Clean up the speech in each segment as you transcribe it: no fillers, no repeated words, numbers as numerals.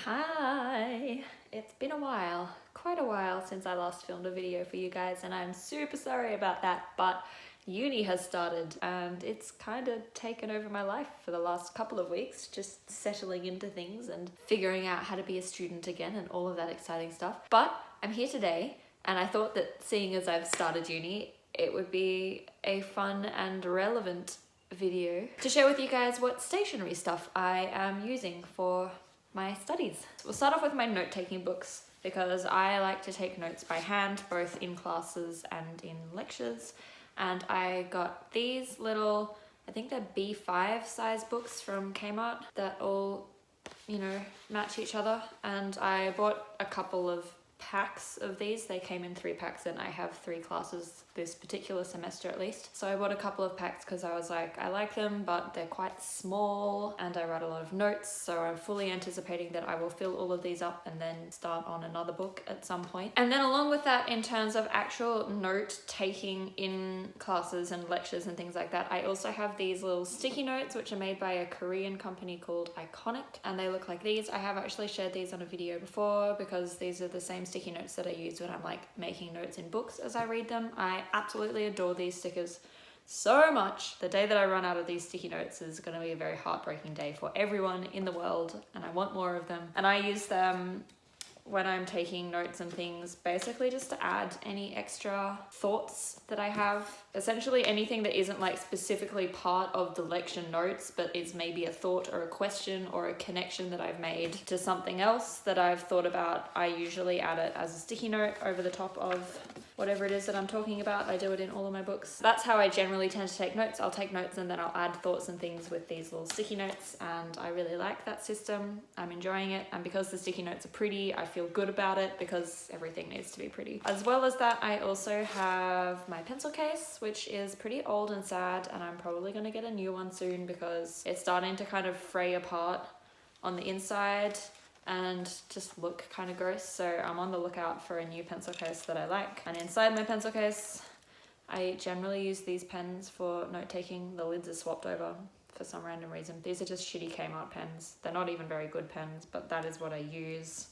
Hi! It's been a while, quite a while since I last filmed a video for you guys, and I'm super sorry about that, but uni has started and it's kind of taken over my life for the last couple of weeks, just settling into things and figuring out how to be a student again and all of that exciting stuff. But I'm here today and I thought that seeing as I've started uni, it would be a fun and relevant video to share with you guys what stationery stuff I am using for my studies. We'll start off with my note-taking books because I like to take notes by hand, both in classes and in lectures. And I got these little, I think they're B5 size books from Kmart that all, match each other. And I bought a couple of packs of these. They came in 3 packs and I have 3 classes this particular semester at least. So I bought a couple of packs because I was like, I like them, but they're quite small and I write a lot of notes. So I'm fully anticipating that I will fill all of these up and then start on another book at some point. And then along with that, in terms of actual note taking in classes and lectures and things like that, I also have these little sticky notes, which are made by a Korean company called Iconic. And they look like these. I have actually shared these on a video before because these are the same sticky notes that I use when I'm like making notes in books as I read them. I absolutely adore these stickers so much. The day that I run out of these sticky notes is going to be a very heartbreaking day for everyone in the world, and I want more of them. And I use them when I'm taking notes and things, basically just to add any extra thoughts that I have. Essentially anything that isn't like specifically part of the lecture notes, but is maybe a thought or a question or a connection that I've made to something else that I've thought about. I usually add it as a sticky note over the top of whatever it is that I'm talking about. I do it in all of my books. That's how I generally tend to take notes. I'll take notes and then I'll add thoughts and things with these little sticky notes, and I really like that system. I'm enjoying it, and because the sticky notes are pretty, I feel good about it because everything needs to be pretty. As well as that, I also have my pencil case, which is pretty old and sad, and I'm probably going to get a new one soon because it's starting to kind of fray apart on the inside and just look kind of gross. So I'm on the lookout for a new pencil case that I like. And inside my pencil case, I generally use these pens for note-taking. The lids are swapped over for some random reason. These are just shitty Kmart pens. They're not even very good pens, but that is what I use.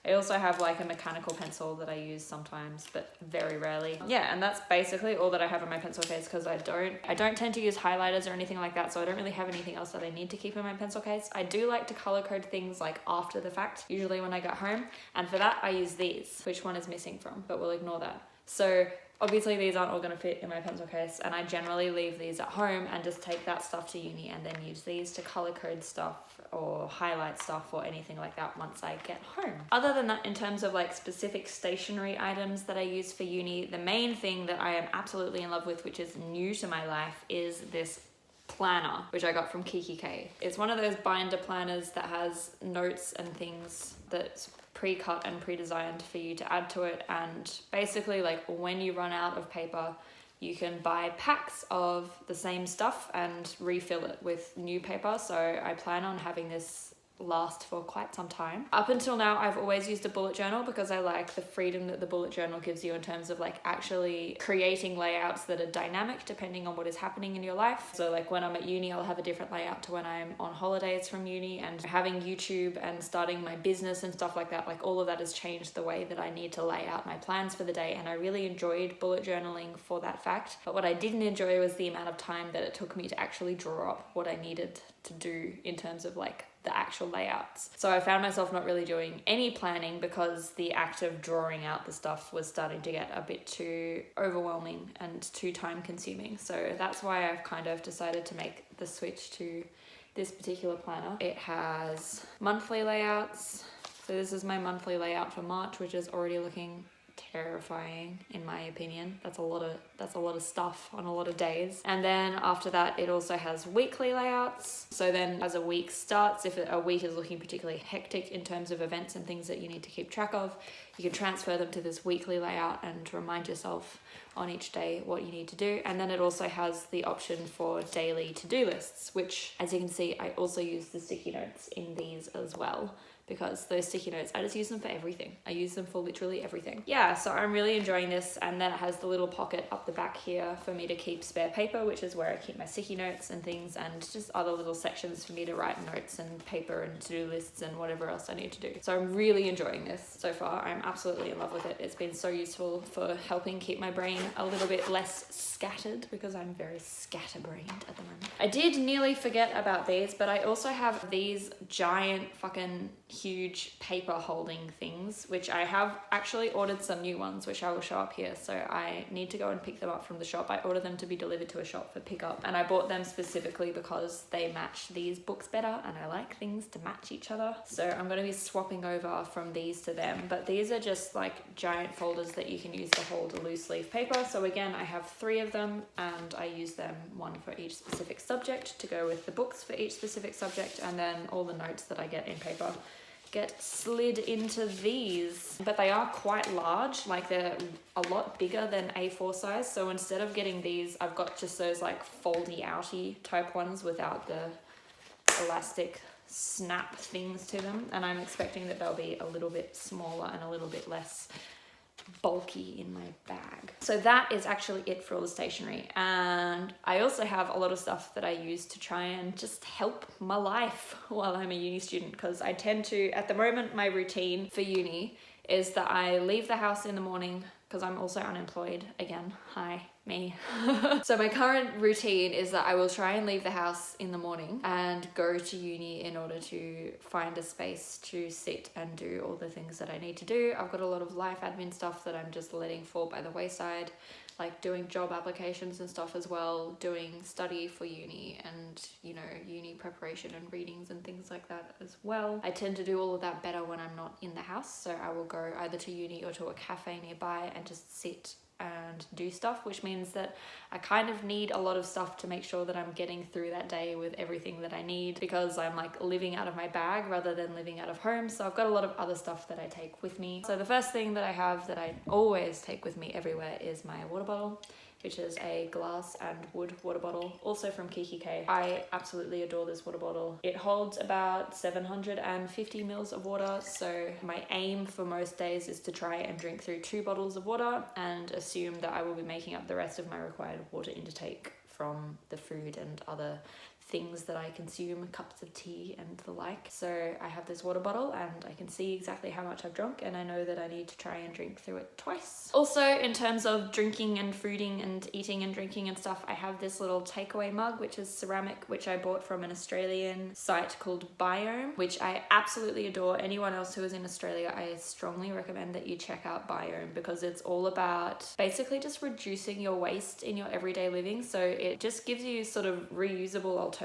I also have like a mechanical pencil that I use sometimes, but very rarely. Yeah, and that's basically all that I have in my pencil case because I don't tend to use highlighters or anything like that, so I don't really have anything else that I need to keep in my pencil case. I do like to color code things like after the fact, usually when I get home, and for that I use these, which one is missing from, but we'll ignore that. So obviously these aren't all going to fit in my pencil case, and I generally leave these at home and just take that stuff to uni and then use these to color code stuff or highlight stuff or anything like that once I get home. Other than that, in terms of like specific stationery items that I use for uni, the main thing that I am absolutely in love with, which is new to my life, is this planner, which I got from Kiki K. It's one of those binder planners that has notes and things that's pre-cut and pre-designed for you to add to it, and basically like when you run out of paper, you can buy packs of the same stuff and refill it with new paper. So I plan on having this last for quite some time. Up until now, I've always used a bullet journal because I like the freedom that the bullet journal gives you in terms of like actually creating layouts that are dynamic depending on what is happening in your life. So like when I'm at uni, I'll have a different layout to when I'm on holidays from uni, and having YouTube and starting my business and stuff like that, like all of that has changed the way that I need to lay out my plans for the day, and I really enjoyed bullet journaling for that fact. But what I didn't enjoy was the amount of time that it took me to actually draw up what I needed to do in terms of like the actual layouts. So I found myself not really doing any planning because the act of drawing out the stuff was starting to get a bit too overwhelming and too time consuming. So that's why I've kind of decided to make the switch to this particular planner. It has monthly layouts. So this is my monthly layout for March, which is already looking terrifying in my opinion. That's a lot of stuff on a lot of days. And then after that, it also has weekly layouts. So then as a week starts, if a week is looking particularly hectic in terms of events and things that you need to keep track of, you can transfer them to this weekly layout and remind yourself on each day what you need to do. And then it also has the option for daily to-do lists, which as you can see, I also use the sticky notes in these as well, because those sticky notes, I just use them for everything. I use them for literally everything. Yeah, so I'm really enjoying this. And then it has the little pocket up the back here for me to keep spare paper, which is where I keep my sticky notes and things, and just other little sections for me to write notes and paper and to-do lists and whatever else I need to do. So I'm really enjoying this so far. I'm absolutely in love with it. It's been so useful for helping keep my brain a little bit less scattered, because I'm very scatterbrained at the moment. I did nearly forget about these, but I also have these giant fucking huge paper holding things, which I have actually ordered some new ones, which I will show up here. So I need to go and pick them up from the shop. I ordered them to be delivered to a shop for pickup, and I bought them specifically because they match these books better, and I like things to match each other. So I'm going to be swapping over from these to them, but these are just like giant folders that you can use to hold a loose leaf paper. So again, I have 3 of them, and I use them, one for each specific subject, to go with the books for each specific subject, and then all the notes that I get in paper get slid into these. But they are quite large, like they're a lot bigger than A4 size. So instead of getting these, I've got just those like foldy outy type ones without the elastic snap things to them, and I'm expecting that they'll be a little bit smaller and a little bit less bulky in my bag. So that is actually it for all the stationery. And I also have a lot of stuff that I use to try and just help my life while I'm a uni student, because I tend to, at the moment, my routine for uni is that I leave the house in the morning, because I'm also unemployed again. Hi, me. So my current routine is that I will try and leave the house in the morning and go to uni in order to find a space to sit and do all the things that I need to do. I've got a lot of life admin stuff that I'm just letting fall by the wayside, like doing job applications and stuff as well, doing study for uni and, you know, uni preparation and readings and things like that as well. I tend to do all of that better when I'm not in the house, so I will go either to uni or to a cafe nearby and just sit and do stuff, which means that I kind of need a lot of stuff to make sure that I'm getting through that day with everything that I need, because I'm like living out of my bag rather than living out of home. So I've got a lot of other stuff that I take with me. So the first thing that I have that I always take with me everywhere is my water bottle, which is a glass and wood water bottle, also from Kiki K. I absolutely adore this water bottle. It holds about 750 mils of water, so my aim for most days is to try and drink through 2 bottles of water and assume that I will be making up the rest of my required water intake from the food and other things that I consume, cups of tea and the like. So I have this water bottle and I can see exactly how much I've drunk, and I know that I need to try and drink through it twice. Also, in terms of drinking and fooding and eating and drinking and stuff, I have this little takeaway mug, which is ceramic, which I bought from an Australian site called Biome, which I absolutely adore. Anyone else who is in Australia, I strongly recommend that you check out Biome, because it's all about basically just reducing your waste in your everyday living. So it just gives you sort of reusable alternatives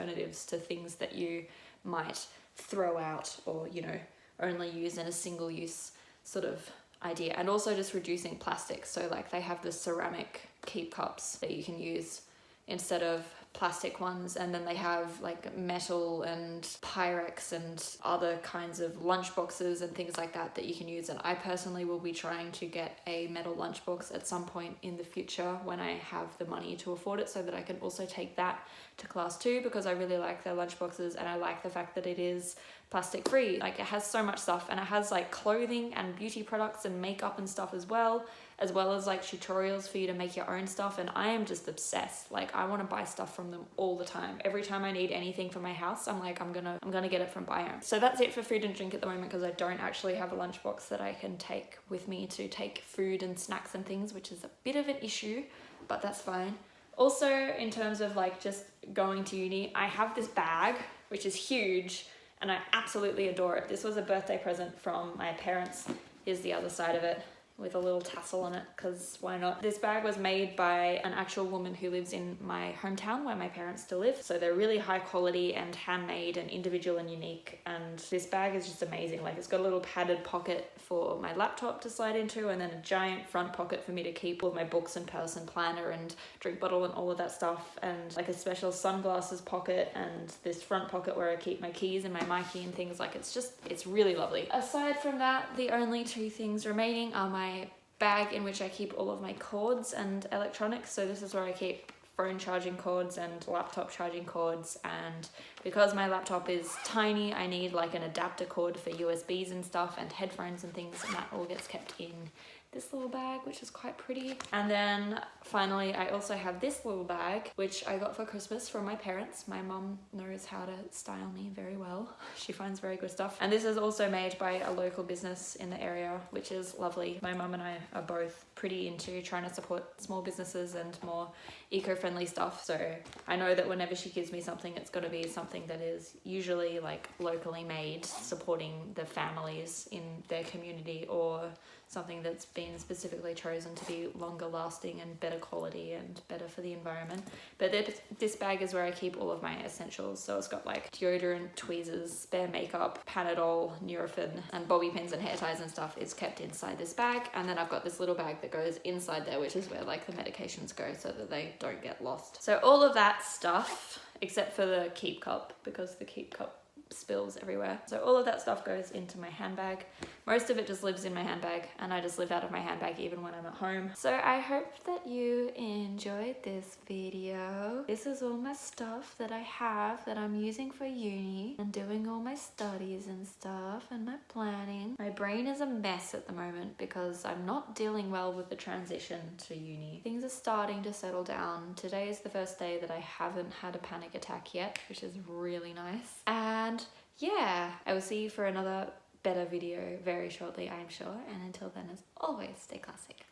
to things that you might throw out or, you know, only use in a single use sort of idea. And also just reducing plastic. So like they have the ceramic keep cups that you can use instead of plastic ones, and then they have like metal and Pyrex and other kinds of lunch boxes and things like that that you can use. And I personally will be trying to get a metal lunchbox at some point in the future when I have the money to afford it, so that I can also take that to class 2, because I really like their lunchboxes and I like the fact that it is plastic free. Like it has so much stuff, and it has like clothing and beauty products and makeup and stuff as well as like tutorials for you to make your own stuff. And I am just obsessed. Like I want to buy stuff from them all the time. Every time I need anything for my house, I'm like, I'm gonna get it from Biome. So that's it for food and drink at the moment, because I don't actually have a lunchbox that I can take with me to take food and snacks and things, which is a bit of an issue, but that's fine. Also, in terms of like just going to uni, I have this bag, which is huge, and I absolutely adore it. This was a birthday present from my parents. Here's the other side of it with a little tassel on it, because why not? This bag was made by an actual woman who lives in my hometown where my parents still live. So they're really high quality and handmade and individual and unique. And this bag is just amazing. Like it's got a little padded pocket for my laptop to slide into, and then a giant front pocket for me to keep all my books and purse and planner and drink bottle and all of that stuff, and like a special sunglasses pocket, and this front pocket where I keep my keys and my Mikey and things. Like it's really lovely. Aside from that, the only 2 things remaining are my bag in which I keep all of my cords and electronics. So this is where I keep phone charging cords and laptop charging cords, and because my laptop is tiny, I need like an adapter cord for USBs and stuff and headphones and things, and that all gets kept in this little bag, which is quite pretty. And then finally, I also have this little bag, which I got for Christmas from my parents. My mum knows how to style me very well. She finds very good stuff. And this is also made by a local business in the area, which is lovely. My mum and I are both pretty into trying to support small businesses and more eco-friendly stuff. So I know that whenever she gives me something, it's going to be something that is usually like locally made, supporting the families in their community, or something that's been specifically chosen to be longer lasting and better quality and better for the environment. But this bag is where I keep all of my essentials. So it's got like deodorant, tweezers, spare makeup, Panadol, Nurofen, and bobby pins and hair ties and stuff is kept inside this bag. And then I've got this little bag that goes inside there, which is where like the medications go so that they don't get lost. So all of that stuff, except for the keep cup, because the keep cup spills everywhere. So all of that stuff goes into my handbag. Most of it just lives in my handbag, and I just live out of my handbag even when I'm at home. So I hope that you enjoyed this video. This is all my stuff that I have that I'm using for uni and doing all my studies and stuff and my planning. My brain is a mess at the moment because I'm not dealing well with the transition to uni. Things are starting to settle down. Today is the first day that I haven't had a panic attack yet, which is really nice. And yeah, I will see you for another better video very shortly, I'm sure. And until then, as always, stay classic.